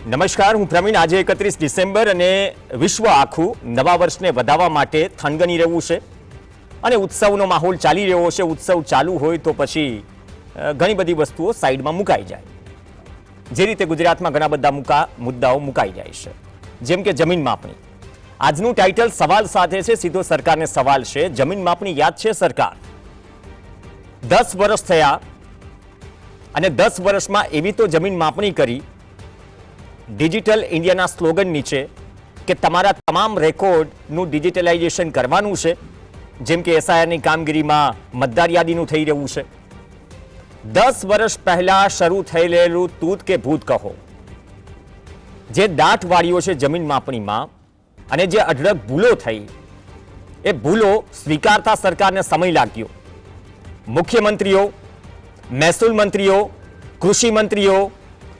નમસ્કાર, હું પ્રવીણ। આજે 31 ડિસેમ્બર અને વિશ્વ આખું નવા વર્ષને વધાવવા માટે થનગની રહ્યું છે અને ઉત્સવનો માહોલ ચાલી રહ્યો છે। ઉત્સવ ચાલુ હોય તો પછી ઘણી બધી વસ્તુઓ સાઈડમાં મુકાઈ જાય, જે રીતે ગુજરાતમાં ઘણા બધા મુદ્દાઓ મુકાઈ જાય છે, જેમ કે જમીન માપણી। આજનું ટાઇટલ સવાલ સાથે છે, સીધો સરકારને સવાલ છે। જમીન માપણી યાદ છે સરકાર? 10 વર્ષ થયા અને 10 વર્ષમાં એવી તો જમીન માપણી કરી ડિજિટલ ઇન્ડિયાના સ્લોગન નીચે કે તમારા તમામ રેકોર્ડનું ડિજિટલાઇઝેશન કરવાનું છે, જેમ કે એસઆઈઆરની કામગીરીમાં મતદાર યાદીનું થઈ રહ્યું છે। 10 વર્ષ પહેલા શરૂ થયેલું તૂત કે ભૂત કહો, જે દાટ વાળીઓ છે જમીન માપણીમાં અને જે અઢળક ભૂલો થઈ, એ ભૂલો સ્વીકારતા સરકારને સમય લાગ્યો। મુખ્યમંત્રીઓ, મહેસૂલ મંત્રીઓ, કૃષિ મંત્રીઓ,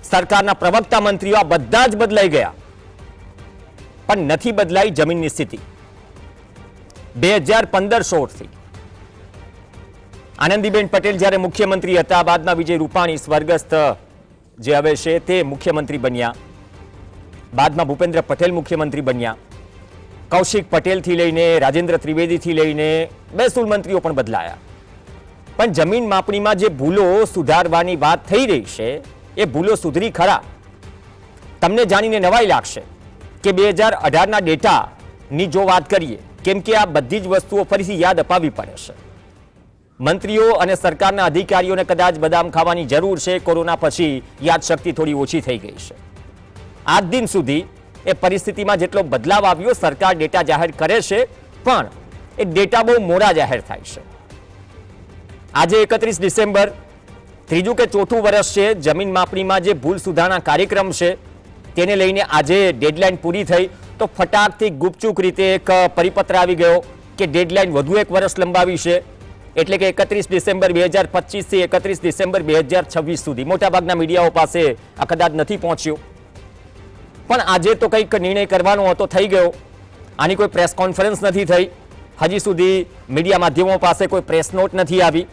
સરકારના પ્રવક્તા મંત્રીઓ આ બધા જ બદલાઈ ગયા, પણ નથી બદલાઈ જમીનની સ્થિતિ। 2015 આનંદીબેન પટેલ જ્યારે મુખ્યમંત્રી હતા, બાદમાં વિજય રૂપાણી સ્વર્ગસ્થ જે હવે છે તે મુખ્યમંત્રી બન્યા, બાદમાં ભૂપેન્દ્ર પટેલ મુખ્યમંત્રી બન્યા, કૌશિક પટેલથી લઈને રાજેન્દ્ર ત્રિવેદીથી લઈને મહેસૂલ મંત્રીઓ પણ બદલાયા, પણ જમીન માપણીમાં જે ભૂલો સુધારવાની વાત થઈ રહી છે એ ભૂલો સુધરી ખરા? તમને જાણીને નવાઈ લાગશે કે 2018ના ડેટાની જો વાત કરીએ, કેમ કે આ બધી જ વસ્તુઓ ફરીથી યાદ અપાવી પડે છે। મંત્રીઓ અને સરકારના અધિકારીઓને કદાચ બદામ ખાવાની જરૂર છે, કોરોના પછી યાદશક્તિ થોડી ઓછી થઈ ગઈ છે। આજ દિન સુધી એ પરિસ્થિતિમાં જેટલો બદલાવ આવ્યો, સરકાર ડેટા જાહેર કરે છે, પણ એ ડેટા બહુ મોડા જાહેર થાય છે। આજે 31 ડિસેમ્બર, ત્રીજું કે ચોથું વર્ષ છે જમીન માપણીમાં જે ભૂલ સુધારણા કાર્યક્રમ છે તેને લઈને આજે ડેડલાઇન પૂરી થઈ, તો ફટાકથી ગુપચુક રીતે એક પરિપત્ર આવી ગયો કે ડેડલાઇન વધુ એક વર્ષ લંબાવી છે, એટલે કે 31 ડિસેમ્બર 2025 થી 31 ડિસેમ્બર 2026 સુધી। મોટાભાગના મીડિયાઓ પાસે આ કદાચ નથી પહોંચ્યો, પણ આજે તો કંઈક નિર્ણય કરવાનો હતો, થઈ ગયો। આની કોઈ પ્રેસ કોન્ફરન્સ નથી થઈ, હજી સુધી મીડિયા માધ્યમો પાસે કોઈ પ્રેસ નોટ નથી આવી,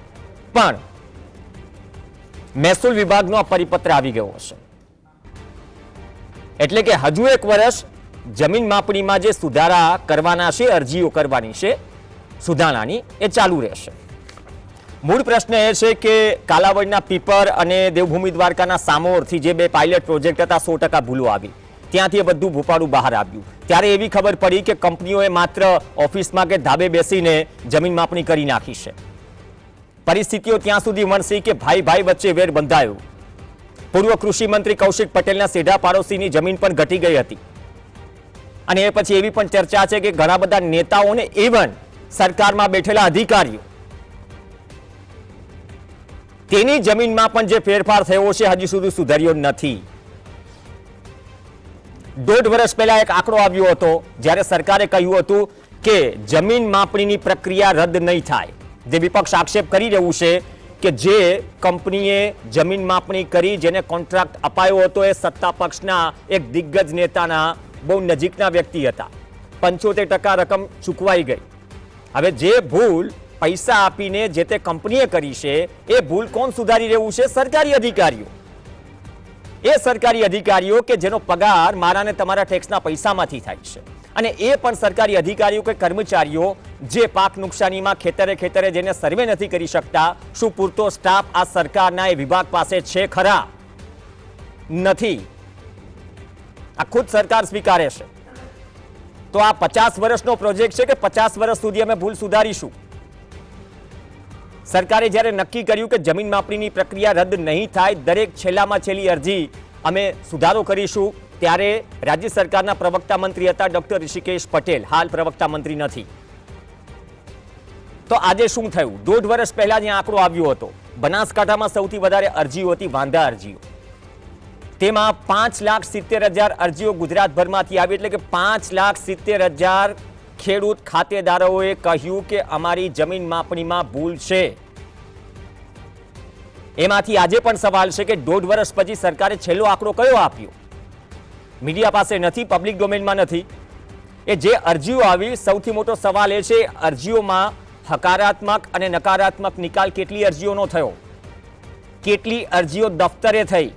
પણ મહેસૂલ વિભાગનો આ પરિપત્ર આવી ગયો હશે, એટલે કે હજુ એક વર્ષ જમીન માપણીમાં જે સુધારા કરવાના છે, અરજીઓ કરવાની છે સુધારણાની, એ ચાલુ રહેશે। મૂળ પ્રશ્ન એ છે કે કાલાવડના પીપર અને દેવભૂમિ દ્વારકાના સામોરથી જે બે પાયલટ પ્રોજેક્ટ હતા, 100% ભૂલો આવી, ત્યાંથી એ બધું ભૂપાળું બહાર આવ્યું। ત્યારે એવી ખબર પડી કે કંપનીઓએ માત્ર ઓફિસમાં કે ધાબે બેસીને જમીન માપણી કરી નાખી છે। પરિસ્થિતિઓ ત્યાં સુધી વણસી કે ભાઈ ભાઈ વચ્ચે વેર બંધાયો। પૂર્વ કૃષિ મંત્રી કૌશિક પટેલના સીધા પાડોશીની જમીન પણ ઘટી ગઈ હતી, અને એ પછી એવી પણ ચર્ચા છે કે ઘણા બધા નેતાઓને, ઇવન સરકારમાં બેઠેલા અધિકારીઓ, તેની જમીનમાં પણ જે ફેરફાર થયો છે હજી સુધી સુધર્યો નથી। 1.5 વર્ષ પહેલા એક આંકડો આવ્યો હતો, જ્યારે સરકારે કહ્યું હતું કે જમીન માપણીની પ્રક્રિયા રદ નહીં થાય। જે વિપક્ષ આક્ષેપ કરી રહ્યું છે કે જે કંપનીએ જમીન માપણી કરી, જેને કોન્ટ્રાક્ટ અપાયો હતો, એ સત્તા પક્ષના એક દિગ્ગજ નેતાના બહુ નજીકના વ્યક્તિ હતા, 75% રકમ ચૂકવાઈ ગઈ। હવે જે ભૂલ પૈસા આપીને જે તે કંપનીએ કરી છે, એ ભૂલ કોણ સુધારી રહ્યું છે? સરકારી અધિકારીઓ। એ સરકારી અધિકારીઓ કે જેનો પગાર મારા ને તમારા ટેક્સના પૈસામાંથી થાય છે, અને એ પણ સરકારી અધિકારીઓ કે કર્મચારીઓ જે પાક નુકસાનીમાં ખેતરે ખેતરે જેને સર્વે નથી કરી શકતા, શું પૂરતો સ્ટાફ આ સરકારના એ વિભાગ પાસે છે ખરા? નથી। આ ખુદ સરકાર સ્વીકારે છે। તો આ 50 વર્ષનો પ્રોજેક્ટ છે કે 50 વર્ષ સુધી અમે ભૂલ સુધારીશું? સરકારે જ્યારે નક્કી કર્યું કે જમીન માપણીની પ્રક્રિયા રદ નહીં થાય, દરેક છેલ્લામાં છેલ્લી અરજી અમે સુધારો કરીશું, ત્યારે રાજ્ય સરકારના પ્રવક્તા મંત્રી હતા ડોક્ટર ઋષિકેશ પટેલ, હાલ પ્રવક્તા મંત્રી નથી। તો આજે શું થયું? 1.5 વર્ષ પહેલા જે આંકડો આવ્યો હતો, બનાસકાંઠામાં સૌથી વધારે અરજીઓ હતી, વાંધા અરજીઓ, તેમાં 5,70,000 અરજીઓ ગુજરાતભરમાંથી આવી, એટલે કે 5,70,000 ખેડૂત ખાતેદારોએ કહ્યું કે અમારી જમીન માપણીમાં ભૂલ છે। એમાંથી આજે પણ સવાલ છે કે 1.5 વર્ષ પછી સરકારે છેલ્લો આંકડો કયો આપ્યો? મીડિયા પાસે નથી, પબ્લિક ડોમેનમાં નથી। એ જે અરજીઓ આવી, સૌથી મોટો સવાલ એ છે અરજીઓમાં હકારાત્મક અને નકારાત્મક નિકાલ કેટલી અરજીઓનો થયો, કેટલી અરજીઓ દફતરે થઈ,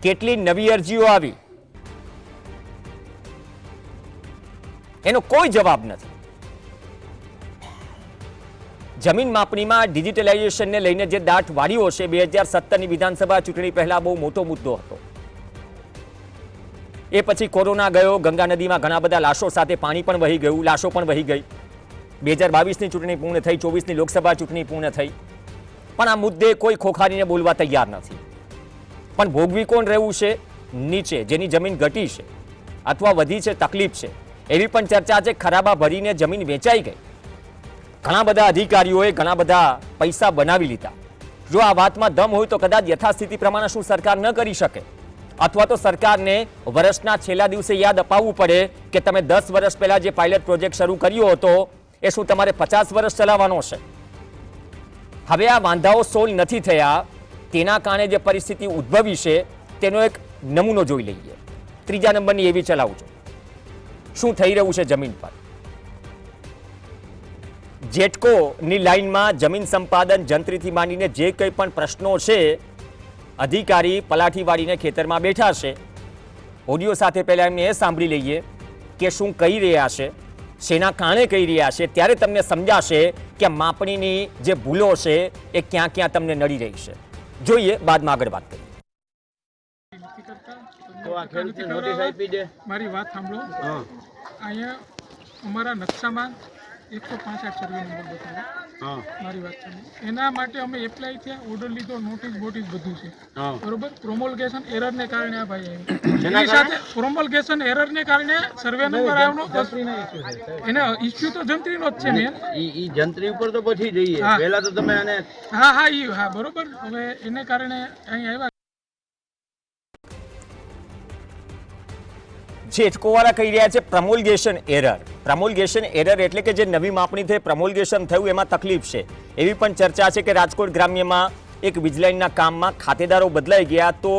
કેટલી નવી અરજીઓ આવી, એનો કોઈ જવાબ નથી. જમીન માપણીમાં ડિજિટલાઇઝેશનને લઈને જે દાટ વાળીઓ છે, 2017ની વિધાનસભા ચૂંટણી પહેલા બહુ મોટો મુદ્દો હતો. એ પછી કોરોના ગયો, ગંગા નદીમાં ઘણા બધા લાશો સાથે પાણી પણ વહી ગયું, લાશો પણ વહી ગઈ. 2022ની ચૂંટણી પૂર્ણ થઈ, 24ની લોકસભા ચૂંટણી પૂર્ણ થઈ, પણ આ મુદ્દે કોઈ ખોખારીને બોલવા તૈયાર નથી. પણ ભોગવી કોણ રહ્યું છે? નીચે જેની જમીન ઘટી છે અથવા વધી છે, તકલીફ છે, એવી પણ ચર્ચા છે. ખરાબા ભરીને જમીન વેચાઈ ગઈ. ઘણા બધા અધિકારીઓએ ઘણા બધા પૈસા બનાવી લીધા. જો આ વાતમાં દમ હોય તો કદાચ યથાસ્થિતિ પ્રમાણે શું સરકાર ન કરી શકે? અથવા તો સરકારને વર્ષના છેલ્લા દિવસે યાદ અપાવવું પડે કે તમે 10 વર્ષ પહેલા જે પાયલટ પ્રોજેક્ટ શરૂ કર્યો હતો એ શું તમારે 50 વર્ષ ચલાવવાનો છે? હવે આ વાંધાઓ સોલ્વ નથી થયા, તેના કારણે જે પરિસ્થિતિ ઉદ્ભવી છે તેનો એક નમૂનો જોઈ લઈએ. ત્રીજા નંબરની એવી ચલાવજો. શું થઈ રહ્યું છે જમીન પર? જેટકોની લાઇનમાં જમીન સંપાદન જંત્રીથી માંડીને જે કંઈ પણ પ્રશ્નો છે, અધિકારી પલાઠી વાળીને ખેતરમાં બેઠા છે. ઓડિયો સાથે પહેલા એમને એ સાંભળી લઈએ કે શું કહી રહ્યા છે, શેના કારણે કહી રહ્યા છે, ત્યારે તમને સમજાશે કે માપણીની જે ભૂલો છે એ ક્યાં ક્યાં તમને નડી રહી છે. જોઈએ, બાદમાં આગળ વાત કરીએ. મારી વાત સાંભળો. અહીંયા અમારા નકશામાં 165 સર્વે નંબર બતાવો. મારી વાત સાંભળો. એના માટે અમે એપ્લાય થયા, ઓર્ડર લીધો, નોટિસ બોટિસ બધું છે, બરોબર. પ્રોમોલગેશન એરરને કારણે આ ભાઈ આવ્યું. એની સાથે પ્રોમોલગેશન એરરને કારણે સર્વે નંબર આવ્યો. એને ઇસ્યુ તો જંત્રીનો જ છે ને. ઈ જંત્રી ઉપર તો પછી જઈએ, પહેલા તો તમે આને હા બરોબર. હવે એને કારણે અહીં આવ્યા. જેટકોવાળા કહી રહ્યા છે પ્રમોલગેશન એરર. પ્રમોલગેશન એરર એટલે કે જે નવી માપણી થઈ, પ્રમોલગેશન થયું, એમાં તકલીફ છે. એવી પણ ચર્ચા છે કે રાજકોટ ગ્રામ્યમાં એક વીજલાઇનના કામમાં ખાતેદારો બદલાઈ ગયા તો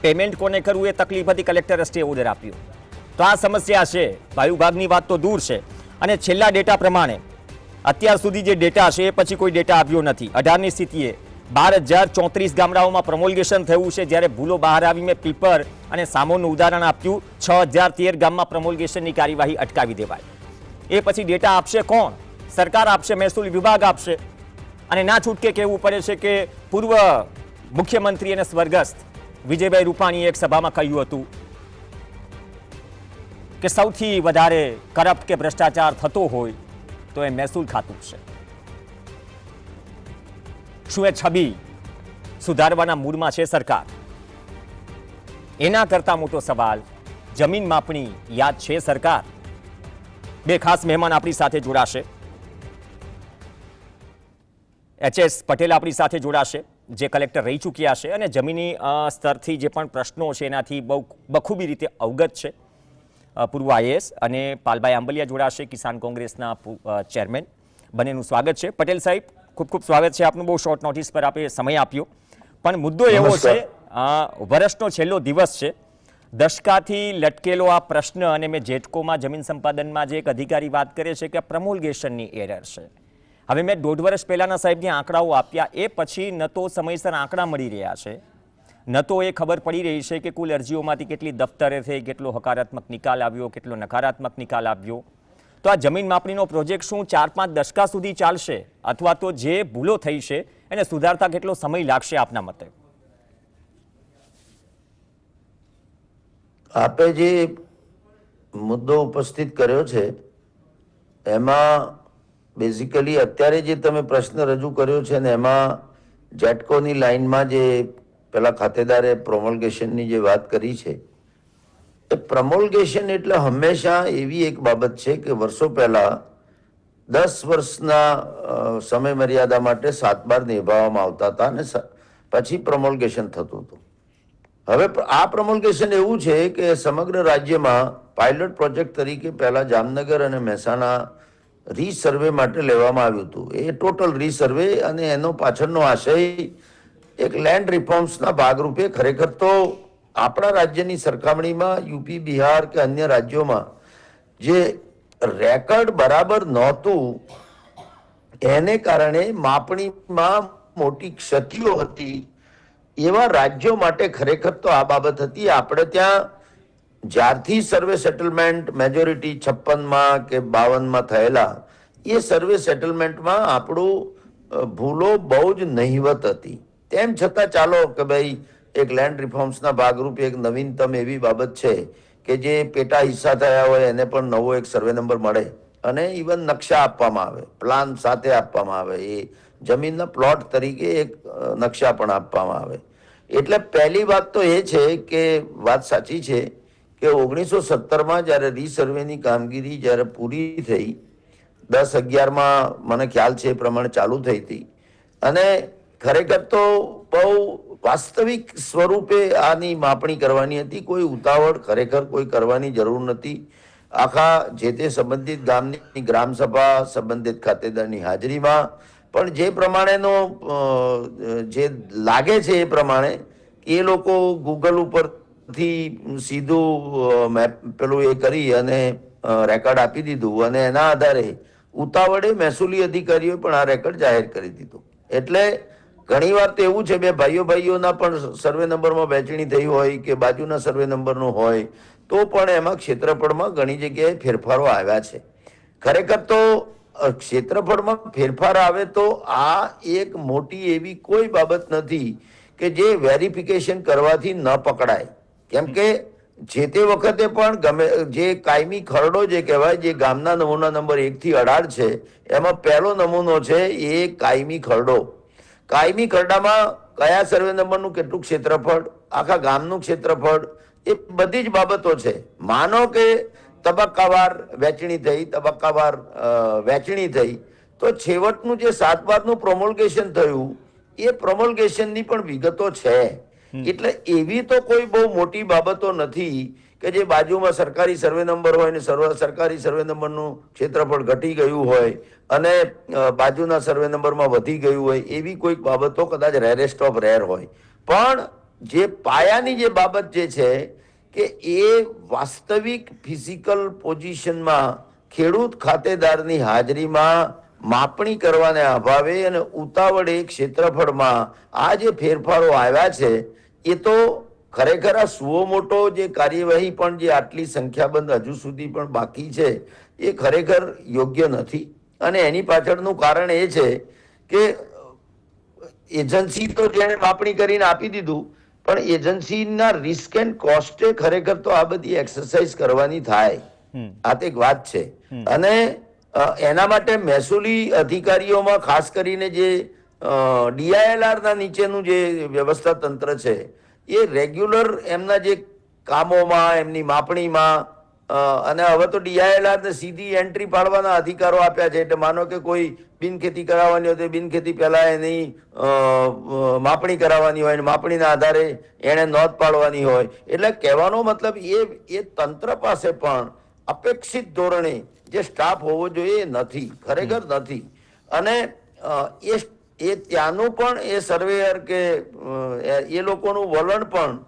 પેમેન્ટ કોને કરવું એ તકલીફ હતી. કલેક્ટરે સ્ટે ઓર્ડર આપ્યો. તો આ સમસ્યા છે. વાયુ વિભાગની વાત તો દૂર છે. અને છેલ્લા ડેટા પ્રમાણે અત્યાર સુધી જે ડેટા છે એ પછી કોઈ ડેટા આવ્યો નથી. 18ની સ્થિતિએ 12,034 ગામડાઓમાં પ્રમોલગેશન થયું છે. જ્યારે ભૂલો બહાર આવી, મેં પીપર અને સામોનું ઉદાહરણ આપ્યું. 6,013 ગામમાં પ્રમોલગેશનની કાર્યવાહી અટકાવી દેવાય. એ પછી ડેટા આપશે કોણ? સરકાર આપશે, મહેસૂલ વિભાગ આપશે. અને ના છૂટકે કહેવું પડે છે કે પૂર્વ મુખ્યમંત્રી અને સ્વર્ગસ્થ વિજયભાઈ રૂપાણીએ એક સભામાં કહ્યું હતું કે સૌથી વધારે કરપ્ટ કે ભ્રષ્ટાચાર થતો હોય તો એ મહેસૂલ ખાતું છે. શું એ છબી સુધારવાના મૂડમાં છે સરકાર? એના કરતા મોટો સવાલ, જમીન માપણી યાદ છે સરકાર? બે ખાસ મહેમાન આપણી સાથે જોડાશે. એચ.એસ. પટેલ આપણી સાથે જોડાશે, જે કલેક્ટર રહી ચૂક્યા છે અને જમીની સ્તરથી જે પણ પ્રશ્નો છે એનાથી બહુ બખૂબી રીતે અવગત છે. પૂર્વ આઈએએસ. અને પાલભાઈ આંબલિયા જોડાશે, કિસાન કોંગ્રેસના ચેરમેન. બંનેનું સ્વાગત છે. પટેલ સાહેબ, ખૂબ ખૂબ સ્વાગત છે આપનું. બહુ શોર્ટ નોટિસ પર આપે સમય આપ્યો, પણ મુદ્દો એવો છે, વર્ષનો છેલ્લો દિવસ છે, દશકાથી લટકેલો આ પ્રશ્ન. અને મેં જેટકોમાં જમીન સંપાદનમાં જે એક અધિકારી વાત કરે છે કે પ્રમોલગેશનની એરર છે. હવે મેં 1.5 વર્ષ પહેલાના સાહેબની આંકડાઓ આપ્યા, એ પછી ન તો સમયસર આંકડા મળી રહ્યા છે, ન તો એ ખબર પડી રહી છે કે કુલ અરજીઓમાંથી કેટલી દફતરે થઈ, કેટલો હકારાત્મક નિકાલ આવ્યો, કેટલો નકારાત્મક નિકાલ આવ્યો. તો આ જમીન માપણીનો પ્રોજેક્ટ શું 4-5 દશકા સુધી ચાલશે, અથવા તો જે ભૂલો થઈ છે એને સુધારતા કેટલો સમય લાગશે આપના મતે? આપે જે મુદ્દો ઉપસ્થિત કર્યો છે એમાં બેઝિકલી અત્યારે જે તમે પ્રશ્ન રજૂ કર્યો છે ને એમાં જેટકોની લાઇનમાં જે પેલા ખાતેદારે પ્રોમોલગેશનની જે વાત કરી છે, એ પ્રમોલગેશન એટલે હંમેશા એવી એક બાબત છે કે વર્ષો પહેલા 10 વર્ષના સમય મર્યાદા માટે 7 નિભાવવામાં આવતા હતા અને પછી પ્રમોલગેશન થતું હતું. હવે આ પ્રમોલગેશન એવું છે કે સમગ્ર રાજ્યમાં પાયલોટ પ્રોજેક્ટ તરીકે પહેલા જામનગર અને મહેસાણા રીસર્વે માટે લેવામાં આવ્યું હતું. એ ટોટલ રીસર્વે અને એનો પાછળનો આશય એક લેન્ડ રિફોર્મ્સના ભાગરૂપે ખરેખર તો આપણા રાજ્યની સરખામણીમાં યુપી, બિહાર કે અન્ય રાજ્યોમાં જે રેકર્ડ બરાબર નહોતું એને કારણે માપણીમાં મોટી ક્ષતિઓ હતી એવા રાજ્યો માટે ખરેખર તો આ બાબત હતી. આપણે ત્યાં જ્યારથી સર્વે સેટલમેન્ટ મેજોરિટી 56માં કે 52માં થયેલા, એ સર્વે સેટલમેન્ટમાં આપણું ભૂલો બહુ જ નહિવત હતી. તેમ છતાં ચાલો કે ભાઈ એક લેન્ડ રિફોર્મ્સના ભાગરૂપે એક નવીનતમ એવી બાબત છે કે જે પેટા હિસ્સા થયા હોય એને પણ નવો એક સર્વે નંબર મળે અને ઇવન નકશા આપવામાં આવે, પ્લાન સાથે આપવામાં આવે, એ જમીનના પ્લોટ તરીકે એક નકશા પણ આપવામાં આવે. એટલે પહેલી વાત તો એ છે કે વાત સાચી છે કે 1917માં જ્યારે રીસર્વેની કામગીરી જ્યારે પૂરી થઈ, 10-11માં મને ખ્યાલ છે એ પ્રમાણે ચાલુ થઈ હતી, અને ખરેખર તો બહુ વાસ્તવિક સ્વરૂપે આની માપણી કરવાની હતી. કોઈ ઉતાવળ ખરેખર કોઈ કરવાની જરૂર નથી. આખા જે તે સંબંધિત ગામની ગ્રામસભા સંબંધિત ખાતેદારની હાજરીમાં પણ જે પ્રમાણેનો જે લાગે છે એ પ્રમાણે એ લોકો ગૂગલ ઉપરથી સીધું પેલું એ કરી અને રેકોર્ડ આપી દીધું, અને એના આધારે ઉતાવળે મહેસૂલી અધિકારીઓએ પણ આ રેકોર્ડ જાહેર કરી દીધું. એટલે ઘણી વાર તો એવું છે, બે ભાઈઓના પણ સર્વે નંબરમાં વહેંચણી થઈ હોય કે બાજુના સર્વે નંબરનું હોય તો પણ એમાં ક્ષેત્રફળમાં ઘણી જગ્યાએ ફેરફારો આવ્યા છે. ખરેખર તો ક્ષેત્રફળમાં ફેરફાર આવે તો આ એક મોટી એવી કોઈ બાબત નથી કે જે વેરિફિકેશન કરવાથી ન પકડાય. કેમ કે જે તે વખતે પણ ગમે જે કાયમી ખરડો જે કહેવાય, જે ગામના નમૂના નંબર 1 થી 18 છે, એમાં પહેલો નમૂનો છે એ કાયમી ખરડો. કાયમી ખરડામાં કયા સર્વે નંબરનું કેટલું ક્ષેત્રફળ, આખા ગામનું ક્ષેત્રફળ, એ બધી જ બાબતો છે. માનો કે તબક્કાવાર વહેંચણી થઈ તો છેવટનું જે 7 બારનું પ્રોમોલ્ગેશન થયું એ પ્રોમોલ્ગેશનની પણ વિગતો છે. એટલે એવી તો કોઈ બહુ મોટી બાબતો નથી કે જે બાજુમાં સરકારી સર્વે નંબર હોય ને સરકારી સર્વે નંબરનું ક્ષેત્રફળ ઘટી ગયું હોય અને બાજુના સર્વે નંબરમાં વધી ગયું હોય, એવી કોઈક બાબતો કદાચ રેરેસ્ટ ઓફ રેર હોય. પણ જે પાયાની જે બાબત જે છે કે એ વાસ્તવિક ફિઝિકલ પોઝિશનમાં ખેડૂત ખાતેદારની હાજરીમાં માપણી કરવાને અભાવે અને ઉતાવળે ક્ષેત્રફળમાં આ જે ફેરફારો આવ્યા છે, એ તો ખરેખર આ સુઓ મોટો જે કાર્યવાહી પણ જે આટલી સંખ્યાબંધ હજુ સુધી પણ બાકી છે એ ખરેખર યોગ્ય નથી. અને એની પાછળનું કારણ એ છે કે એજન્સી તો જેણે માપણી કરીને આપી દીધું, પણ એજન્સીના રિસ્ક એન્ડ કોસ્ટે ખરેખર તો આ બધી એક્સરસાઇઝ કરવાની થાય. આ તો એક વાત છે. અને એના માટે મહેસૂલી અધિકારીઓમાં ખાસ કરીને જે DILR ના નીચેનું જે વ્યવસ્થા તંત્ર છે એ રેગ્યુલર એમના જે કામોમાં, એમની માપણીમાં, અને હવે તો DILR ને સીધી એન્ટ્રી પાડવાના અધિકારો આપ્યા છે. એટલે માનો કે કોઈ બિનખેતી કરાવવાની હોય તો બિનખેતી પહેલા એની માપણી કરાવવાની હોય અને માપણીના આધારે એને નોંધ પાડવાની હોય. એટલે કહેવાનો મતલબ એ તંત્ર પાસે પણ અપેક્ષિત ધોરણે જે સ્ટાફ હોવો જોઈએ નથી, ખરેખર નથી. અને એ ત્યાંનું પણ એ સર્વેયર કે એ લોકોનું વલણ પણ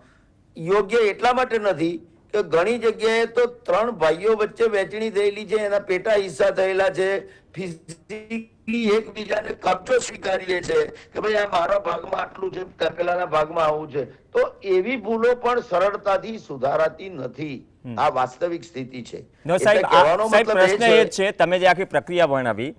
યોગ્ય એટલા માટે નથી કે ઘણી જગ્યાએ તો 3 ભાઈઓ વચ્ચે વહેંચણી થયેલી છે, એના પેટા હિસ્સા થયેલા છે, ફિઝિકલી એકબીજાને કબજો સ્વીકારી લે છે કે ભાઈ આ મારા ભાગમાં આટલું છે, પેલાના ભાગમાં આવું છે. તો એવી ભૂલો પણ સરળતાથી સુધારાતી નથી. આ વાસ્તવિક સ્થિતિ છે. પ્રશ્ન એ જ છે, તમે જે આખી પ્રક્રિયા વર્ણવી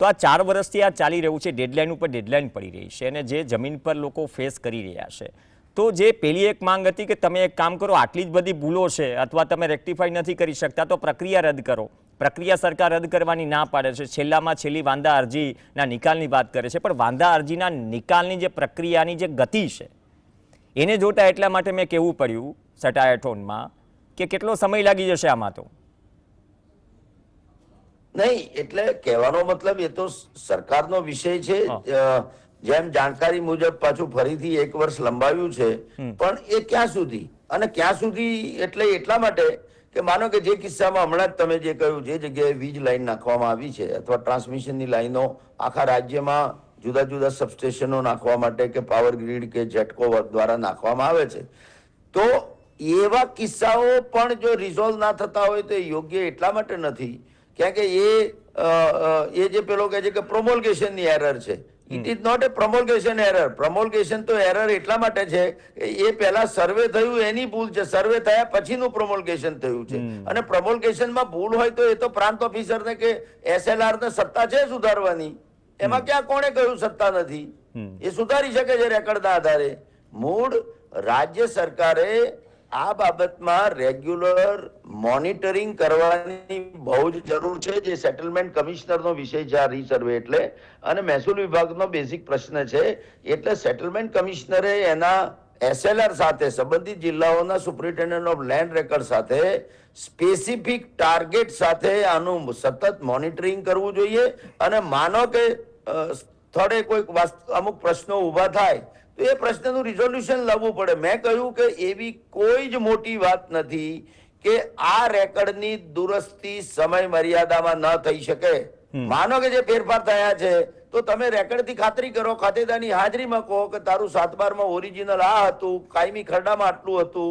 તો આ 4 વર્ષથી આ ચાલી રહ્યું છે, ડેડલાઇન ઉપર ડેડલાઇન પડી રહી છે અને જે જમીન પર લોકો ફેસ કરી રહ્યા છે. તો જે પેલી એક માંગ હતી કે તમે એક કામ કરો, આટલી જ બધી ભૂલો છે અથવા તમે રેક્ટિફાઈ નથી કરી શકતા તો પ્રક્રિયા રદ કરો. પ્રક્રિયા સરકાર રદ કરવાની ના પાડે છે. છેલ્લામાં છેલ્લી વાંધા અરજીના નિકાલની વાત કરે છે, પણ વાંધા અરજીના નિકાલની જે પ્રક્રિયાની જે ગતિ છે એને જોતા એટલા માટે મેં કહેવું પડ્યું સટાયઠોનમાં કે કેટલો સમય લાગી જશે આમાં. તો નહીં, એટલે કહેવાનો મતલબ એ તો સરકારનો વિષય છે. જેમ જાણકારી મુજબ પાછું ફરીથી 1 વર્ષ લંબાવ્યું છે, પણ એ ક્યાં સુધી અને ક્યાં સુધી? એટલે એટલા માટે કે માનો કે જે કિસ્સામાં હમણાં જ તમે જે કહ્યું, જે જગ્યાએ વીજ લાઈન નાખવામાં આવી છે અથવા ટ્રાન્સમિશનની લાઈનો આખા રાજ્યમાં જુદા જુદા સબસ્ટેશનો નાખવા માટે કે પાવર ગ્રીડ કે જેટકો દ્વારા નાખવામાં આવે છે, તો એવા કિસ્સાઓ પણ જો રિઝોલ્વ ના થતા હોય તો એ યોગ્ય એટલા માટે નથી કારણ કે એ જે પેલો કહે છે કે પ્રોમોલ્ગેશનની એરર છે, it is not a promulgation error. Promulgation તો એરર એટલા માટે છે કે એ પહેલા સર્વે થયું એની ભૂલ છે, સર્વે થયા પછીનું પ્રોમોલ્ગેશન થયું છે. અને પ્રોમોલ્ગેશનમાં ભૂલ હોય તો એ તો પ્રાંત ઓફિસરને કે SLR ને સત્તા છે સુધારવાની. એમાં ક્યાં કોણે કહ્યું સત્તા નથી? એ સુધારી શકે છે રેકર્ડના આધારે. મૂળ રાજ્ય સરકારે આ બાબતમાં રેગ્યુલર મોનિટરિંગ કરવાની બહુ જ જરૂર છે, જે સેટલમેન્ટ કમિશનરનો વિષય છે આ રીસર્વે એટલે, અને મહેસૂલ વિભાગનો બેઝિક પ્રશ્ન છે. એટલે સેટલમેન્ટ કમિશનરે એના SLR સાથે, સંબંધિત જિલ્લાઓના સુપ્રિન્ટેન્ડન્ટ ઓફ લેન્ડ રેકર્ડ સાથે સ્પેસિફિક ટાર્ગેટ સાથે આનું સતત મોનિટરિંગ કરવું જોઈએ. અને માનો કે સ્થળે કોઈ અમુક પ્રશ્નો ઊભા થાય તો એ પ્રશ્નનું રિઝોલ્યુશન લાવવું પડે. મેં કહ્યું કે એવી કોઈ જ મોટી વાત નથી કે આ રેકર્ડની દુરસ્તી સમય મર્યાદામાં ન થઈ શકે. માનો કે જે ફેરફાર થયા છે તો તમે રેકર્ડથી ખાતરી કરો, ખાતેદારની હાજરીમાં કહો કે તારું 7/12 ઓરિજિનલ આ હતું, કાયમી ખરડામાં આટલું હતું,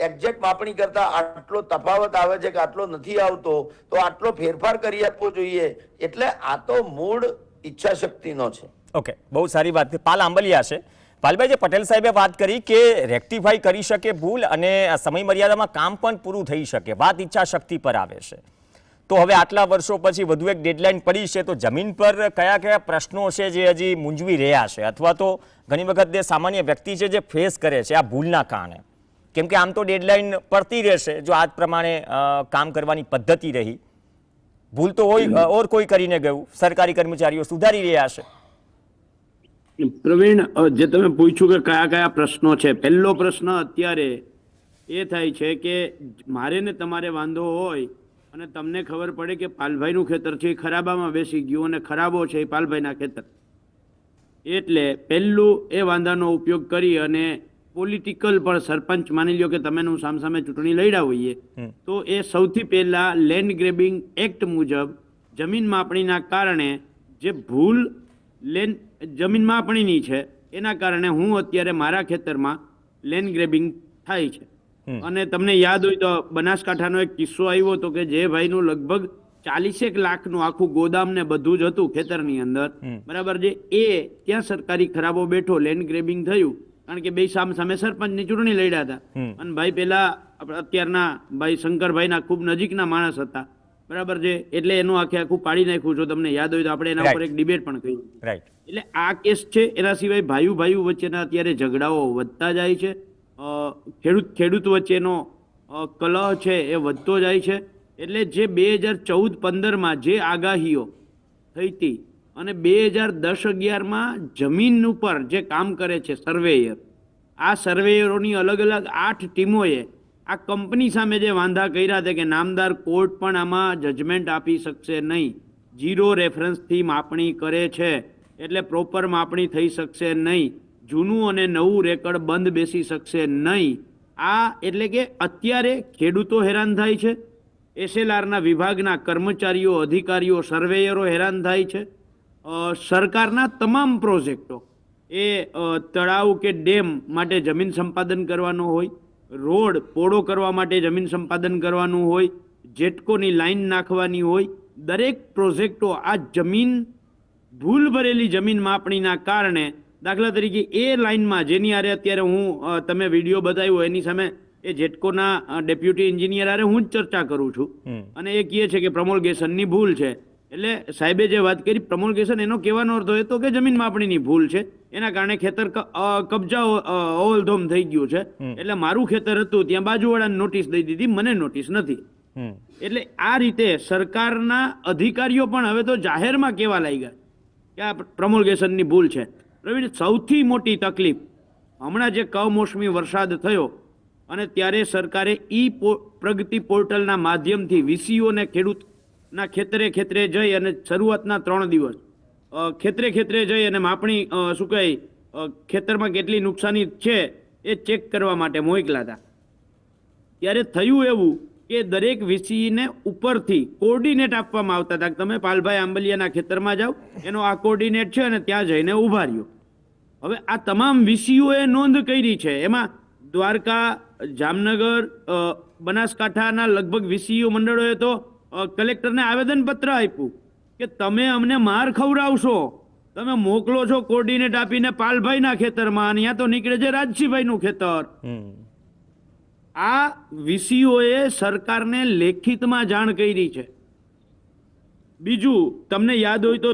એક્ઝેક્ટ માપણી કરતા આટલો તફાવત આવે છે કે આટલો નથી આવતો, તો આટલો ફેરફાર કરી આપવો જોઈએ. એટલે આ તો મૂળ ઈચ્છા શક્તિનો છે. ઓકે, બહુ સારી વાત. પાલ આંબલિયા છે. પાલભાઈ, જે પટેલ સાહેબે વાત કરી કે રેક્ટિફાઈ કરી શકે ભૂલ અને સમય મર્યાદામાં કામ પણ પૂરું થઈ શકે, વાત ઈચ્છા શક્તિ પર આવે છે. તો હવે આટલા વર્ષો પછી વધુ એક ડેડલાઇન પડી છે, તો જમીન પર કયા કયા પ્રશ્નો છે જે હજી મૂંઝવી રહ્યા છે, અથવા તો ઘણી વખત જે સામાન્ય વ્યક્તિ છે જે ફેસ કરે છે આ ભૂલના કારણે? કેમ કે આમ તો ડેડલાઇન પડતી રહેશે જો આ પ્રમાણે કામ કરવાની પદ્ધતિ રહી. ભૂલ તો હોય ઓર કોઈ કરીને ગયું, સરકારી કર્મચારીઓ સુધારી રહ્યા છે. પ્રવીણ, જે તમે પૂછ્યું કે કયા કયા પ્રશ્નો છે, પહેલો પ્રશ્ન અત્યારે એ થાય છે કે મારે ને તમારે વાંધો હોય અને તમને ખબર પડે કે પાલભાઈનું ખેતર છે એ ખરાબામાં બેસી ગયું અને ખરાબો છે એ પાલભાઈના ખેતર, એટલે પહેલું એ વાંધાનો ઉપયોગ કરી અને પોલિટિકલ પણ સરપંચ માની લ્યો કે તમે સામસામે ચૂંટણી લડ્યા હોઈએ તો એ સૌથી પહેલા લેન્ડ ગ્રેબિંગ એક્ટ મુજબ જમીન માપણીના કારણે જે ભૂલ જમીન માપણીની છે એના કારણે હું અત્યારે મારા ખેતરમાં લેન્ડ ગ્રેબિંગ થાય છે. અને તમને યાદ હોય તો બનાસકાંઠાનો એક કિસ્સો આવ્યો હતો કે જે ભાઈનું લગભગ 40 લાખનું આખું ગોદામ ને બધું જ હતું ખેતરની અંદર, બરાબર છે, એ ત્યાં સરકારી ખરાબો બેઠો, લેન્ડ ગ્રેબિંગ થયું, કારણ કે બે સામે સરપંચની ચૂંટણી લડ્યા હતા. અને ભાઈ પેલા અત્યારના ભાઈ શંકરભાઈના ખૂબ નજીકના માણસ હતા, બરાબર છે, એટલે એનું આખું પાડી નાખ્યું. જો તમને યાદ હોય તો આપણે એના ઉપર એક ડિબેટ પણ કરી. એટલે આ કેસ છે. એના સિવાય ભાઈઓ વચ્ચેના અત્યારે ઝઘડાઓ વધતા જાય છે, ખેડૂત વચ્ચેનો કલહ છે એ વધતો જાય છે. એટલે જે 2014-15માં જે આગાહીઓ થઈ હતી અને 2010-11માં જમીન ઉપર જે કામ કરે છે સર્વેયર, આ સર્વેયરોની અલગ અલગ 8 ટીમોએ આ કંપની સામે જે વાંધા કર્યા હતા કે નામદાર કોર્ટ પણ આમાં જજમેન્ટ આપી શકશે નહીં, 0 રેફરન્સથી માપણી કરે છે એટલે પ્રોપર માપણી થઈ શકશે નહીં, જૂનું અને નવું રેકર્ડ બંધ બેસી શકશે નહીં. આ એટલે કે અત્યારે ખેડૂતો હેરાન થાય છે, SLRના વિભાગના કર્મચારીઓ, અધિકારીઓ, સર્વેયરો હેરાન થાય છે, સરકારના તમામ પ્રોજેક્ટો એ તળાવ કે ડેમ માટે જમીન સંપાદન કરવાનો હોય, રોડ પોળો કરવા માટે જમીન સંપાદન કરવાનું હોય, જેટકોની લાઈન નાખવાની હોય, દરેક પ્રોજેક્ટો આ જમીન ભૂલ ભરેલી જમીન માપણીના કારણે, દાખલા તરીકે એ લાઈનમાં જેની આરે અત્યારે હું તમે વિડીયો બતાવ્યો એની સામે એ જેટકોના ડેપ્યુટી એન્જિનિયર આરે હું જ ચર્ચા કરું છું અને એ કહે છે કે પ્રમોલ્ગેશનની ભૂલ છે. એટલે સાહેબે જે વાત કરી પ્રમોલ્ગેશન, એનો કહેવાનો અર્થ હોય તો કે જમીન માપણીની ભૂલ છે, એના કારણે ખેતર કબજા ઓવલધોમ થઈ ગયું છે. એટલે મારું ખેતર હતું ત્યાં બાજુવાળાને નોટિસ દઈ દીધી, મને નોટિસ નથી. એટલે આ રીતે સરકારના અધિકારીઓ પણ હવે તો જાહેરમાં કહેવા લાગ્યા કે આ પ્રમોલ્ગેશનની ભૂલ છે. પ્રવીણ, સૌથી મોટી તકલીફ હમણાં જે કમોસમી વરસાદ થયો અને ત્યારે સરકારે પ્રગતિ પોર્ટલના માધ્યમથી VCOને ખેડૂતના ખેતરે જઈ અને શરૂઆતના 3 દિવસ ખેતરે જઈ અને માપણી શું કહે ખેતરમાં કેટલી નુકસાની છે એ ચેક કરવા માટે મોકલા હતા. ત્યારે થયું એવું કે દરેક VCને ઉપરથી કોર્ડિનેટ આપવામાં આવતા હતા કે તમે પાલભાઈ આંબલિયાના ખેતરમાં જાઓ, એનો આ કોર્ડિનેટ છે અને ત્યાં જઈને ઊભા રહ્યો. હવે આ તમામ VCOએ નોંધ કરી છે. એમાં દ્વારકા, જામનગર, બનાસકાંઠાના લગભગ VCO મંડળોએ તો કલેક્ટરને આવેદનપત્ર આપ્યું કે તમે અમને માર ખવડાવશો તમે મોકલો છો કોર્ડિનેટ આપીને પાલભાઈના ખેતરમાં, અને ત્યાં તો નીકળે છે રાજસીભાઈનું ખેતર. આ વીસીઓએ સરકારને લેખિતમાં જાણ કરી છે. બીજું, તમને યાદ હોય તો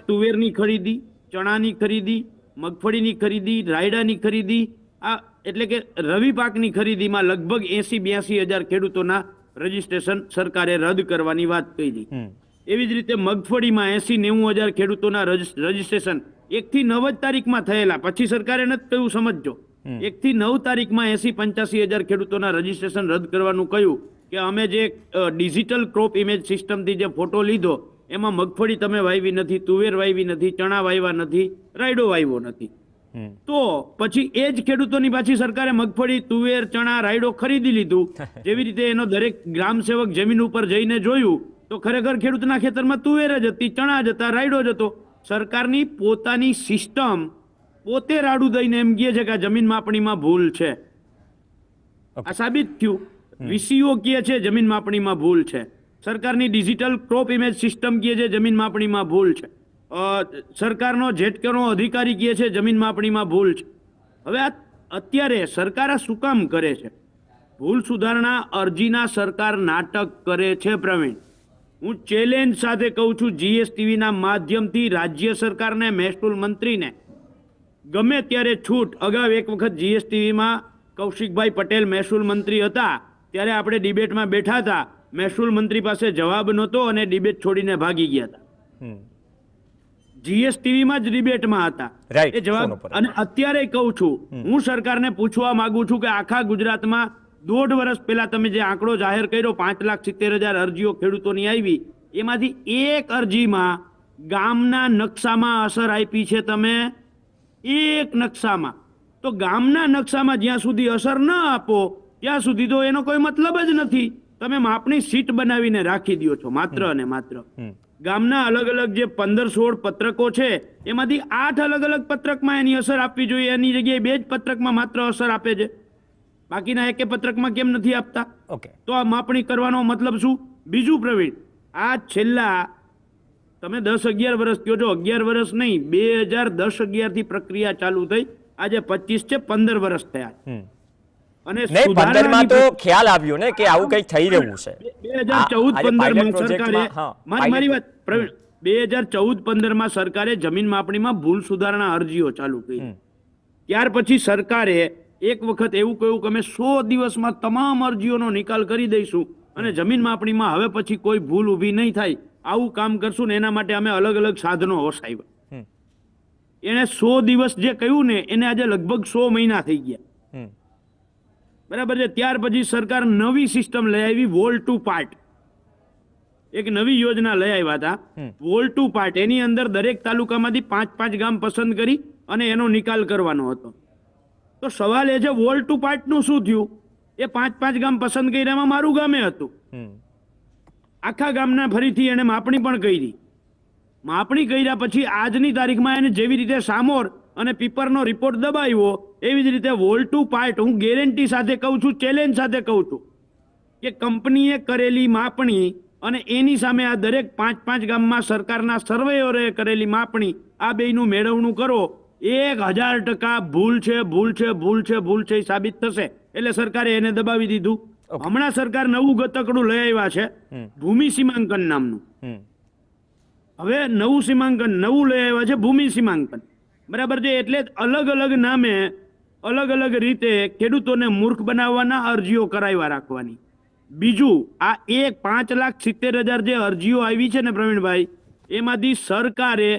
તુવેરની ખરીદી, ચણાની ખરીદી, મગફળીની ખરીદી, રાયડાની ખરીદી, આ એટલે કે રવિ પાકની ખરીદીમાં લગભગ 80-82 હજાર ખેડૂતોના રજીસ્ટ્રેશન સરકારે રદ કરવાની વાત કરી. એવી જ રીતે મગફળીમાં 80-90 હજાર ખેડૂતોના રજીસ્ટ્રેશન 1 થી 9 જ તારીખમાં થયેલા. પછી સરકારે નથી કહ્યું, સમજજો, 1 થી 9 તારીખમાં 80-85 હજાર ખેડૂતોના રજીસ્ટ્રેશન રદ કરવાનું કહ્યું કે અમે જે ડિજિટલ ક્રોપ ઇમેજ સિસ્ટમથી જે ફોટો લીધો એમાં મગફળી તમે વાવી નથી, તુવેર વાવી નથી, ચણા વાવ્યા નથી, રાયડો વાવ્યો નથી. તો પછી એ જ ખેડૂતોની પાછી સરકારે મગફળી, તુવેર, ચણા, રાયડો ખરીદી લીધું. જેવી રીતે એનો દરેક ગ્રામ સેવક જમીન ઉપર જઈને જોયું તો ખરેખર ખેડૂતના ખેતરમાં તુવેર જ હતી, ચણા જ હતા, રાયડો જ હતો. સરકારની પોતાની સિસ્ટમ પોતે રાડું દઈને એમ કહે છે કે આ જમીન માપણીમાં ભૂલ છે. આ સાબિત થયું. વીસીઓ કહે છે જમીન માપણીમાં ભૂલ છે. સરકારની ડિજિટલ ક્રોપ ઇમેજ સિસ્ટમ કહે છે જમીન માપણીમાં ભૂલ છે. સરકારનો જેટકેનો અધિકારી કહે છે જમીન માપણીમાં ભૂલ છે. હવે આ અત્યારે સરકાર આ શું કામ કરે છે? ભૂલ સુધારણા અરજીના સરકાર નાટક કરે છે. પ્રવીણ, હું ચેલેન્જ સાથે કહું છું, જીએસટીવીના માધ્યમથી રાજ્ય સરકારને, મહેસૂલ મંત્રીને ગમે ત્યારે છૂટ. અગાઉ એક વખત જીએસટીવીમાં કૌશિકભાઈ પટેલ મહેસૂલ મંત્રી હતા ત્યારે આપણે ડિબેટમાં બેઠા હતા. મહેસૂલ મંત્રી પાસે જવાબ નહોતો અને ડિબેટ છોડીને ભાગી ગયા હતા. જીએસટીવીમાં જ ડિબેટમાં હતા એ જવાબ. અને અત્યારે કહું છું, હું સરકારને પૂછવા માંગુ છું કે આખા ગુજરાતમાં 1.5 વર્ષ પહેલા તમે જે આંકડો જાહેર કર્યો 5,70,000 અરજીઓ ખેડૂતોની આવી, એમાંથી એક અરજીમાં ગામના નકશામાં અસર આપી છે તમે, એક નકશામાં. તો ગામના નકશામાં જ્યાં સુધી અસર ન આપો ત્યાં સુધી તો એનો કોઈ મતલબ જ નથી. તમે માપણી સીટ બનાવીને રાખી દો છો માત્ર અને માત્ર. ગામના અલગ અલગ જે 15-16 પત્રકો છે એમાંથી 8 અલગ અલગ પત્રકમાં એની અસર આપવી જોઈએ, એની જગ્યાએ 2 જ પત્રકમાં માત્ર અસર આપે છે. બાકીના એકે પત્રકમાં કેમ નથી આપતા? તો આ માપણી કરવાનો મતલબ શું? બીજું પ્રવીણ, આ છેલ્લા તમે 10-11 વર્ષ કહો છો, 11 વર્ષ નહીં, 2010-11 થી પ્રક્રિયા ચાલુ થઈ, આજે 25 છે, 15 વર્ષ થયા. અને 15 માં તો ખ્યાલ આવ્યો ને કે આવું કંઈક થઈ રહ્યું છે. 2014-15 સરકારે, મારી વાત પ્રવીણ, 2014-15 માં સરકારે જમીન માપણીમાં ભૂલ સુધારણા અરજીઓ ચાલુ કરી. ત્યાર પછી સરકારે એક વખત એવું કહ્યું કે અમે 100 દિવસમાં તમામ અરજીઓનો નિકાલ કરી દઈશું અને જમીન માપણીમાં હવે પછી કોઈ ભૂલ ઊભી નહીં થાય, આવું કામ કરશું ને એના માટે અમે અલગ અલગ સાધનો વસાવ્યા. એને 100 દિવસ જે કહ્યું ને એને આજે લગભગ 100 મહિના થઈ ગયા. બરાબર છે. ત્યાર પછી સરકાર નવી સિસ્ટમ લઈ આવી, વોલ ટુ પાર્ટ. એક નવી યોજના લઈ આવ્યા હતા, વોલ ટુ પાર્ટ. એની અંદર દરેક તાલુકામાંથી 5-5 ગામ પસંદ કરી અને એનો નિકાલ કરવાનો હતો. તો સવાલ એ છે, વોલ ટુ પાર્ટ નું શું થયું? એ 5-5 ગામ પસંદ કર્યામાં મારું ગામે હતું. આખા ગામના ફરીથી એને માપણી પણ કરી. માપણી કર્યા પછી આજની તારીખમાં એને જેવી રીતે સામોર અને પીપરનો રિપોર્ટ દબાવ્યો એવી જ રીતે વોલ ટુ પાર્ટ, હું ગેરંટી સાથે કહું છું, ચેલેન્જ સાથે કહું છું કે કંપનીએ કરેલી માપણી અને એની સામે આ દરેક 5-5 ગામમાં સરકારના સર્વેયરોએ કરેલી માપણી, આ બેયનું મેળવણું કરો, 1000% ભૂલ છે, ભૂલ છે, ભૂલ છે, ભૂલ છે સાબિત થશે. એટલે સરકારે એને દબાવી દીધું. હમણાં સરકાર નવું ગતકડું લઈ આવ્યા છે, ભૂમિ સીમાંકન નામનું. હવે નવું સીમાંકન નવું લઈ આવ્યા છે, ભૂમિ સીમાંકન. બરાબર છે. એટલે અલગ અલગ નામે અલગ અલગ રીતે ખેડૂતોને મૂર્ખ બનાવવાના, અરજીઓ કરાવ્યા રાખવાની. બીજું, આ 5,70,000 જે અરજીઓ આવી છે ને પ્રવીણભાઈ, એમાંથી સરકારે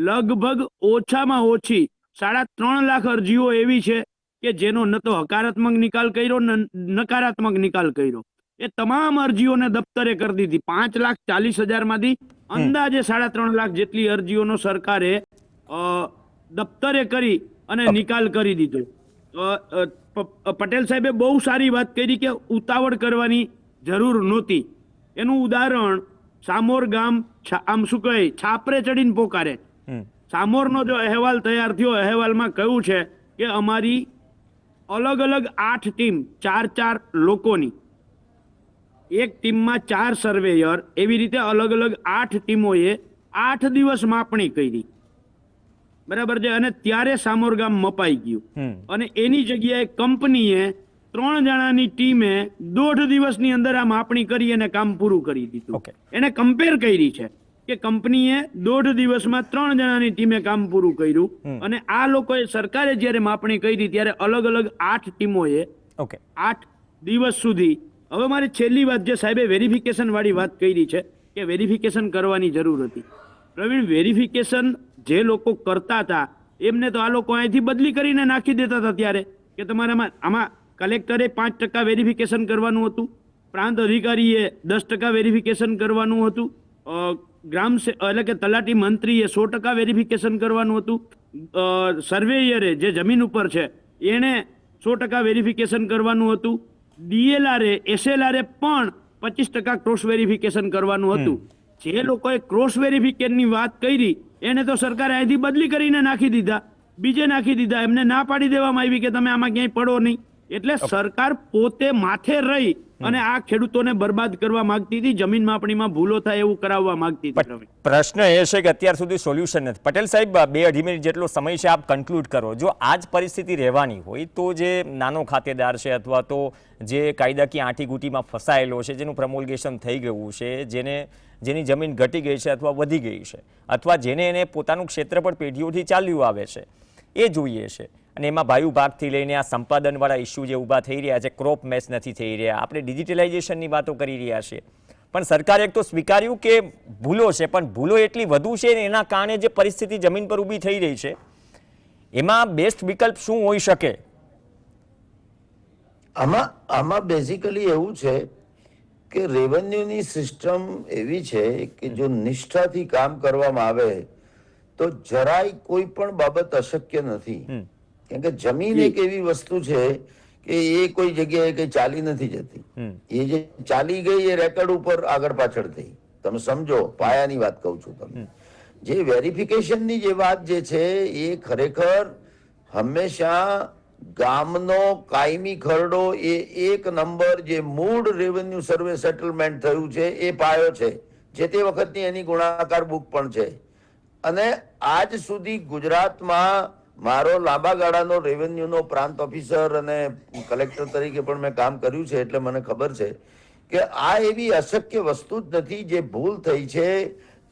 લગભગ ઓછામાં ઓછી 3.5 લાખ અરજીઓ એવી છે કે જેનો ન તો હકારાત્મક નિકાલ કર્યો ન નકારાત્મક નિકાલ કર્યો. એ તમામ અરજીઓને દફતરે કરી દીધી. 5,40,000 માંથી અંદાજે 3.5 લાખ જેટલી અરજીઓનો સરકારે દફતરે કરી અને નિકાલ કરી દીધો. પટેલ સાહેબે બહુ સારી વાત કરી કે ઉતાવળ કરવાની જરૂર નહોતી. એનું ઉદાહરણ સામોર ગામ, આમ શું કહે, છાપરે ચડીને પોકારે. સામોરનો જો અહેવાલ તૈયાર થયો, અહેવાલમાં કહ્યું છે કે અમારી અલગ અલગ 8 ટીમ, 4-4 લોકોની, એક ટીમમાં 4 સર્વેયર, એવી રીતે અલગ અલગ 8 ટીમોએ 8 દિવસ માપણી કરી. બરાબર છે, અને ત્યારે સામોરગામ મપાઈ ગયું અને એની જગ્યાએ કંપનીએ 3 જણાની ટીમે 1.5 દિવસની અંદર આ માપણી કરી અને કામ પૂરું કરી દીધું. Okay. એને કમ્પેર કરી છે કે કંપનીએ 1.5 દિવસમાં 3 જણાની ટીમે કામ પૂરું કર્યું અને આ લોકોએ સરકારે જ્યારે માપણી કરી ત્યારે અલગ અલગ 8 ટીમોએ ઓકે 8 દિવસ સુધી. હવે મારી છેલ્લી વાત, જે સાહેબે વેરિફિકેશન વાળી વાત કરી છે કે વેરિફિકેશન કરવાની જરૂર હતી. પ્રવીણ, વેરિફિકેશન જે લોકો કરતા હતા એમને તો આ લોકો અહીંથી બદલી કરીને નાખી દેતા હતા ત્યારે કે તમારે આમાં કલેક્ટરે 5% વેરિફિકેશન કરવાનું હતું, પ્રાંત અધિકારીએ 10% વેરિફિકેશન કરવાનું હતું, એટલે કે તલાટી મંત્રીએ 100% વેરિફિકેશન કરવાનું હતું, સર્વેયરે જે જમીન ઉપર છે એને 100% વેરિફિકેશન કરવાનું હતું, ડીએલઆરએ એસએલઆરએ પણ 25% ક્રોસ વેરિફિકેશન કરવાનું હતું. જે લોકોએ ક્રોસ વેરિફિકેશનની વાત કરી એને તો સરકારે અહીંથી બદલી કરીને નાખી દીધા, બીજે નાખી દીધા. એમને ના પાડી દેવામાં આવી કે તમે આમાં ક્યાંય પડો નહીં. એટલે સરકાર પોતે માથે રહી અને આ ખેડૂતોને બરબાદ કરવા માંગતી હતી, જમીન માપણીમાં ભૂલો થાય એવું કરાવવા માંગતી હતી. પ્રશ્ન એ છે કે અત્યાર સુધી સોલ્યુશન નથી. પટેલ સાહેબ, 2-2.5 મિનિટ જેટલો સમય છે, આપ કન્ક્લુડ કરો. જો આ જ પરિસ્થિતિ રહેવાની હોય તો જે નાનો ખાતેદાર છે અથવા તો જે કાયદાકીય આંટીઘૂંટીમાં ફસાયેલો છે, જેનું પ્રમોલ્ગેશન થઈ ગયું છે, જેની જમીન ઘટી ગઈ છે અથવા વધી ગઈ છે, અથવા જેને એને પોતાનું ક્ષેત્ર પર પેઢીઓથી ચાલ્યું આવે છે, એ જોઈએ છે. અને એમાં ભાયુ ભાગથી લઈને આ સંપાદનવાળા ઇસ્યુ જે ઊભા થઈ રહ્યા છે, ક્રોપ મેચ નથી થઈ રહ્યા, આપણે ડિજિટલાઇઝેશનની વાતો કરી રહ્યા છીએ, પણ સરકારે એક તો સ્વીકાર્યું કે ભૂલો છે, પણ ભૂલો એટલી વધુ છે ને એના કારણે જે પરિસ્થિતિ જમીન પર ઊભી થઈ રહી છે, એમાં બેસ્ટ વિકલ્પ શું હોઈ શકે? આમાં બેઝિકલી એવું છે કે રેવન્યુની સિસ્ટમ એવી છે કે જો નિષ્ઠાથી કામ કરવામાં આવે તો જરાય કોઈ પણ બાબત અશક્ય નથી. કેમ કે જમીન એક એવી વસ્તુ છે કે એ કોઈ જગ્યાએ કઈ ચાલી નથી જતી. એ જે ચાલી ગઈ એ રેકોર્ડ ઉપર આગળ પાછળ થઈ. તમે સમજો, પાયાની વાત કહું છું તમને. જે વેરિફિકેશનની જે વાત જે છે એ ખરેખર હંમેશા ગામનો કાયમી ખરડો એ 1 નંબર જે મૂળ રેવન્યુ સર્વે સેટલમેન્ટ થયું છે એ પાયો છે, જે તે વખતની એની ગુણાકાર બુક પણ છે. અને આજ સુધી ગુજરાતમાં મારો લાંબા ગાળાનો રેવન્યુનો પ્રાંત ઓફિસર અને કલેક્ટર તરીકે પણ મેં કામ કર્યું છે, એટલે મને ખબર છે કે આ એવી અશક્ય વસ્તુ જ નથી. જે ભૂલ થઈ છે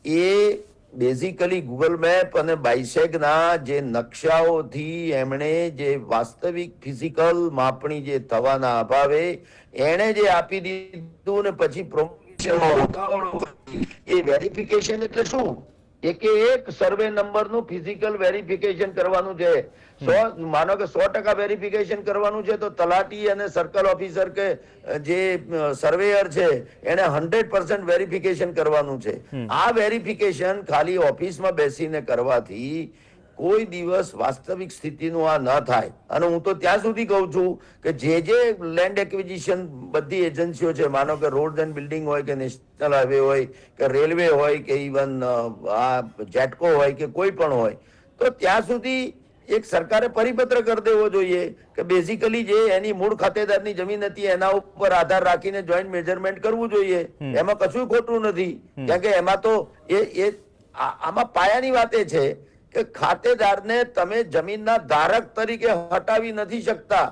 એ બેઝિકલી ગૂગલ મેપ અને બાયસેગના જે નકશાઓથી એમણે જે વાસ્તવિક ફિઝિકલ માપણી જે થવાના અભાવે એણે જે આપી દીધું ને પછી પ્રોમોશનમાં રોકાવણો કરી. એ વેરિફિકેશન એટલે શું? એક સર્વે નંબરનું ફિઝિકલ વેરિફિકેશન કરવાનું છે. માનો કે 100% વેરિફિકેશન કરવાનું છે તો તલાટી અને સર્કલ ઓફિસર કે જે સર્વેયર છે એને 100% વેરિફિકેશન કરવાનું છે. આ વેરિફિકેશન ખાલી ઓફિસમાં બેસીને કરવાથી કોઈ દિવસ વાસ્તવિક સ્થિતિનું આ ન થાય. અને હું તો ત્યાં સુધી કહું છું કે જે લેન્ડ એક્વિઝિશન બધી એજન્સીઓ છે, માનો કે રોડ એન્ડ બિલ્ડિંગ હોય કે નેશનલ હાઈવે હોય કે રેલવે હોય કે ઇવન આ જેટકો હોય કે કોઈ પણ હોય, તો ત્યાં સુધી એક સરકારે પરિપત્ર કરી દેવો જોઈએ કે બેઝિકલી જે એની મૂળ ખાતેદારની જમીન હતી એના ઉપર આધાર રાખીને જોઈન્ટ મેજરમેન્ટ કરવું જોઈએ. એમાં કશું ખોટું નથી. કેમ કે એમાં તો આમાં પાયાની વાત એ છે કે ખાતેદારને તમે જમીનના ધારક તરીકે હટાવી નથી શકતા.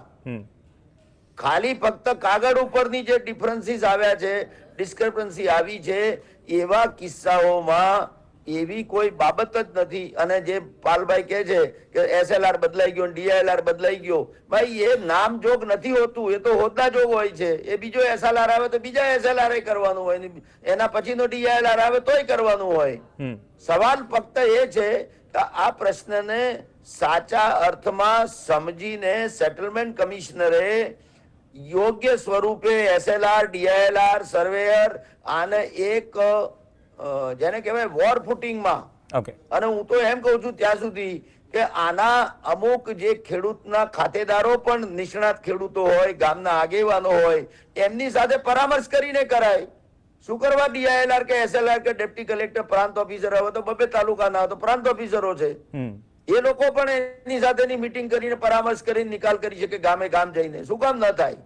ખાલી ફક્ત કાગળ ઉપરની જે ડિફરન્સીસ આવ્યા છે, ડિસ્ક્રિપન્સી આવી છે, એવા કિસ્સાઓમાં એવી કોઈ બાબત જ નથી. અને જે પાલભાઈ કહે છે કે એસએલઆર બદલાઈ ગયો, ડીઆઈએલઆર બદલાઈ ગયો, ભાઈ એ નામજોગ નથી હોતું, એ તો હોદ્દા જોગ હોય છે. એ બીજો એસએલઆર આવે તો બીજા એસએલઆર કરવાનું હોય, એના પછીનો ડીઆઈએલઆર આવે તોય કરવાનું હોય. સવાલ ફક્ત એ છે કે આ પ્રશ્નને સાચા અર્થમાં સમજીને સેટલમેન્ટ કમિશનરે યોગ્ય સ્વરૂપે એસએલઆર, ડીઆઈએલઆર, સર્વેયર આને એક જેને કહેવાય વોર ફૂટિંગમાં. અને હું તો એમ કહું છું ત્યાં સુધી કે આના અમુક જે ખેડૂતના ખાતેદારો પણ નિષ્ણાત ખેડૂતો હોય, ગામના આગેવાનો હોય, એમની સાથે પરામર્શ કરીને કરાય. શું કરવા ડીઆઈએલઆર કે એસએલઆર કે ડેપ્ટી કલેક્ટર, પ્રાંત ઓફિસર, હવે તો 2 તાલુકાના તો પ્રાંત ઓફિસરો છે, એ લોકો પણ એની સાથેની મીટિંગ કરીને પરામર્શ કરીને નિકાલ કરી શકે ગામે ગામ જઈને. શું કામ ન થાય?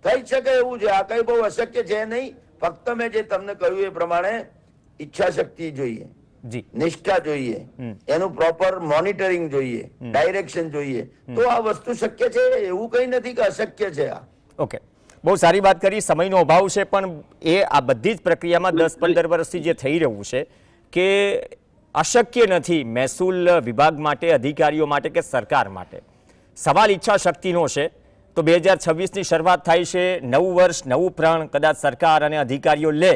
થઈ શકે એવું છે. આ કઈ બહુ અશક્ય છે નહીં. ફક્ત મેં જે તમને કહ્યું એ પ્રમાણે ઈચ્છા શક્તિ જોઈએ. જી નિષ્ઠા જોઈએ, એનું પ્રોપર મોનિટરિંગ જોઈએ, ડાયરેક્શન જોઈએ, તો આ વસ્તુ શક્ય છે. એવું કઈ નથી કે અશક્ય છે. આ ઓકે, બહુ સારી વાત કરી. સમયનો અભાવ છે, પણ આ બધી જ પ્રક્રિયામાં 10-15 વર્ષથી જે થઈ રહ્યું છે કે અશક્ય નથી મહેસૂલ વિભાગ માટે, અધિકારીઓ માટે કે સરકાર માટે. સવાલ ઈચ્છા શક્તિનો છે. તો 2026ની શરૂઆત થાય છે, નવું વર્ષ, નવું પ્રણ કદાચ સરકાર અને અધિકારીઓ લે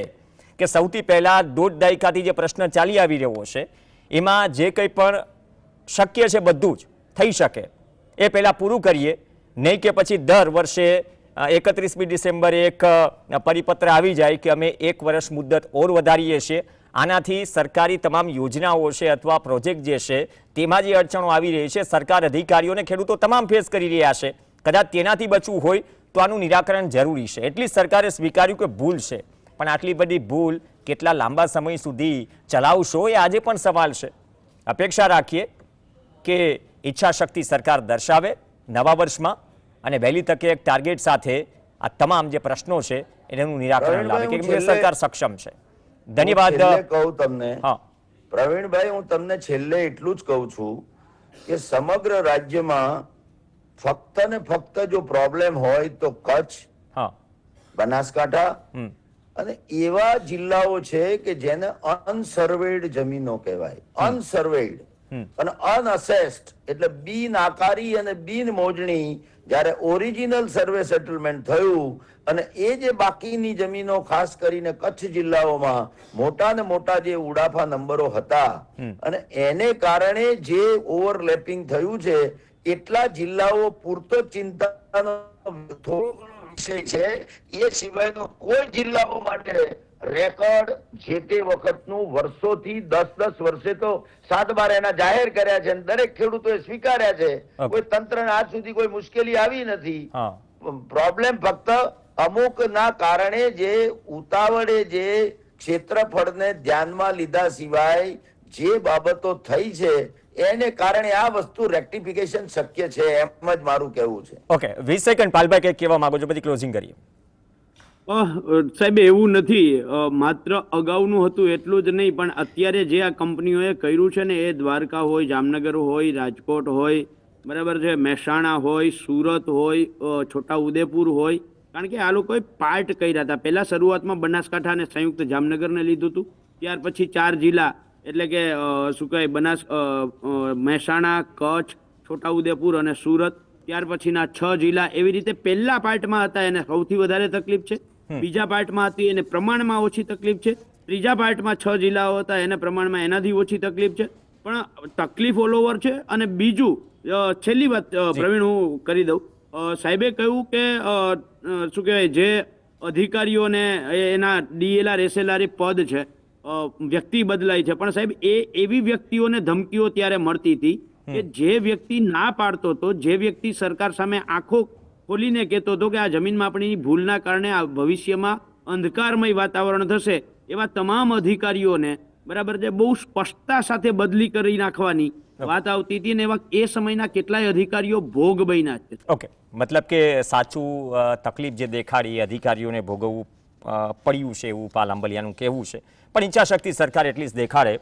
કે સૌથી પહેલાં 1.5 દાયકાથી જે પ્રશ્ન ચાલી આવી રહ્યો છે એમાં જે કંઈ પણ શક્ય છે બધું જ થઈ શકે એ પહેલાં પૂરું કરીએ, નહીં કે પછી દર વર્ષે 31મી ડિસેમ્બરે એક પરિપત્ર આવી જાય કે અમે 1 વર્ષ મુદ્દત ઓર વધારીએ છીએ. આનાથી સરકારી તમામ યોજનાઓ છે અથવા પ્રોજેક્ટ જે છે તેમાં જે અડચણો આવી રહી છે સરકાર, અધિકારીઓને, ખેડૂતો તમામ ફેસ કરી રહ્યા છે. કદાચ તેનાથી બચવું હોય તો આનું નિરાકરણ જરૂરી છે. એટલી જ સરકારે સ્વીકાર્યું કે ભૂલ છે, પણ આટલી બધી ભૂલ કેટલા લાંબા સમય સુધી ચલાવશો એ આજે પણ સવાલ છે. અપેક્ષા રાખીએ કે ઈચ્છાશક્તિ સરકાર દર્શાવે નવા વર્ષમાં અને વહેલી તકે એક ટાર્ગેટ સાથે આ તમામ જે પ્રશ્નો છે એનું નિરાકરણ લાવે, કેમ કે સરકાર સક્ષમ છે. ધન્યવાદ. કહું તમને, હા પ્રવીણભાઈ, હું તમને છેલ્લે એટલું જ કહું છું કે સમગ્ર રાજ્યમાં ફક્ત ને ફક્ત જો પ્રોબ્લેમ હોય તો કચ્છ, હા બનાસકાંઠા અને એવા જિલ્લાઓ છે કે જેને અનસર્વેડ જમીનો કહેવાય. અનસર્વેડ અને અનઅસેસ્ડ એટલે બિન આકારી અને બિન મોજણી. જ્યારે ઓરિજિનલ સર્વે સેટલમેન્ટ થયું અને એ જે બાકીની જમીનો ખાસ કરીને કચ્છ જિલ્લાઓમાં મોટા ને મોટા જે ઉડાફા નંબરો હતા અને એને કારણે જે ઓવરલેપિંગ થયું છે, એટલા જિલ્લાઓ પૂરતો ચિંતાનો થોડો ઘણો વિષય છે. એ સિવાયનો કોઈ જિલ્લાઓ માટે રેકોર્ડ જે તે વખતનું વર્ષોથી 10-10 વર્ષે તો 7-12 એના જાહેર કર્યા છે અને દરેક ખેડૂતોએ સ્વીકાર્યા છે. કોઈ તંત્રને આજ સુધી કોઈ મુશ્કેલી આવી નથી. પ્રોબ્લેમ ફક્ત અમુક ના કારણે જે ઉતાવળે જે ક્ષેત્રફળને ધ્યાનમાં લીધા સિવાય જે બાબતો થઈ છે એને કારણે આ વસ્તુ રેક્ટિફિકેશન શક્ય છે, એમ જ મારું કહેવું છે. ઓકે, 20 સેકન્ડ પાલભાઈ કંઈક કહેવા માંગો છો, પછી ક્લોઝિંગ કરીએ. સાહેબ, એવું નથી. માત્ર અગાઉનું હતું એટલું જ નહીં, પણ અત્યારે જે આ કંપનીઓએ કર્યું છે ને એ દ્વારકા હોય, જામનગર હોય, રાજકોટ હોય, બરાબર છે, મહેસાણા હોય, સુરત હોય, છોટાઉદેપુર હોય, કારણ કે આ લોકોએ પાર્ટ કર્યા હતા. પહેલા શરૂઆતમાં બનાસકાંઠા અને સંયુક્ત જામનગરને લીધું હતું, ત્યાર પછી 4 જિલ્લા એટલે કે શું કહેવાય, મહેસાણા, કચ્છ, છોટાઉદેપુર અને સુરત, ત્યાર પછીના 6 જિલ્લા, એવી રીતે પહેલા પાર્ટમાં હતા એને સૌથી વધારે તકલીફ છે, બીજા પાર્ટમાં હતી એને પ્રમાણમાં ઓછી તકલીફ છે, ત્રીજા પાર્ટમાં 6 જિલ્લાઓ હતા એને પ્રમાણમાં એનાથી ઓછી તકલીફ છે, પણ તકલીફ ઓલ ઓવર છે. અને બીજું, છેલ્લી વાત પ્રવીણ હું કરી દઉં. સાહેબે કહ્યું કે શું કહેવાય, જે અધિકારીઓને એના DLR SLR પદ છે, વ્યક્તિ બદલાય છે, પણ સાહેબ એ એવી વ્યક્તિઓને ધમકીઓ ત્યારે મળતી હતી કે જે વ્યક્તિ ના પાડતો હતો, જે વ્યક્તિ સરકાર સામે આંખો ખોલીને કહેતો હતો કે આ જમીન માપણીની ભૂલના કારણે આ ભવિષ્યમાં અંધકારમય વાતાવરણ થશે, એવા તમામ અધિકારીઓને, બરાબર છે, બહુ સ્પષ્ટતા સાથે બદલી કરી નાખવાની વાત આવતી હતી અને એવા એ સમયના કેટલાય અધિકારીઓ ભોગ બન્યા છે. ઓકે, મતલબ કે સાચું તકલીફ જે દેખાડી અધિકારીઓને ભોગવવું પડ્યું છે એવું પાલ આંબલિયાનું કહેવું છે. પણ ઈચ્છાશક્તિ સરકાર એટલી જ દેખાડે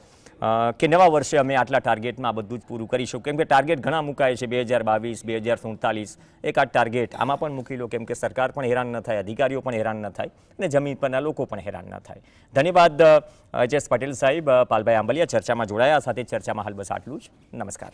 કે નવા વર્ષે અમે આટલા ટાર્ગેટમાં બધું જ પૂરું કરીશું. કેમ કે ટાર્ગેટ ઘણા મુકાય છે, 2022, 2047, એક આ ટાર્ગેટ આમાં પણ મૂકી લો, કેમ કે સરકાર પણ હેરાન ન થાય, અધિકારીઓ પણ હેરાન ન થાય અને જમીન પરના લોકો પણ હેરાન ન થાય. ધન્યવાદ એચ.એસ. પટેલ સાહેબ, પાલભાઈ આંબલિયા ચર્ચામાં જોડાયા. સાથે ચર્ચામાં હાલ બસ આટલું જ. નમસ્કાર.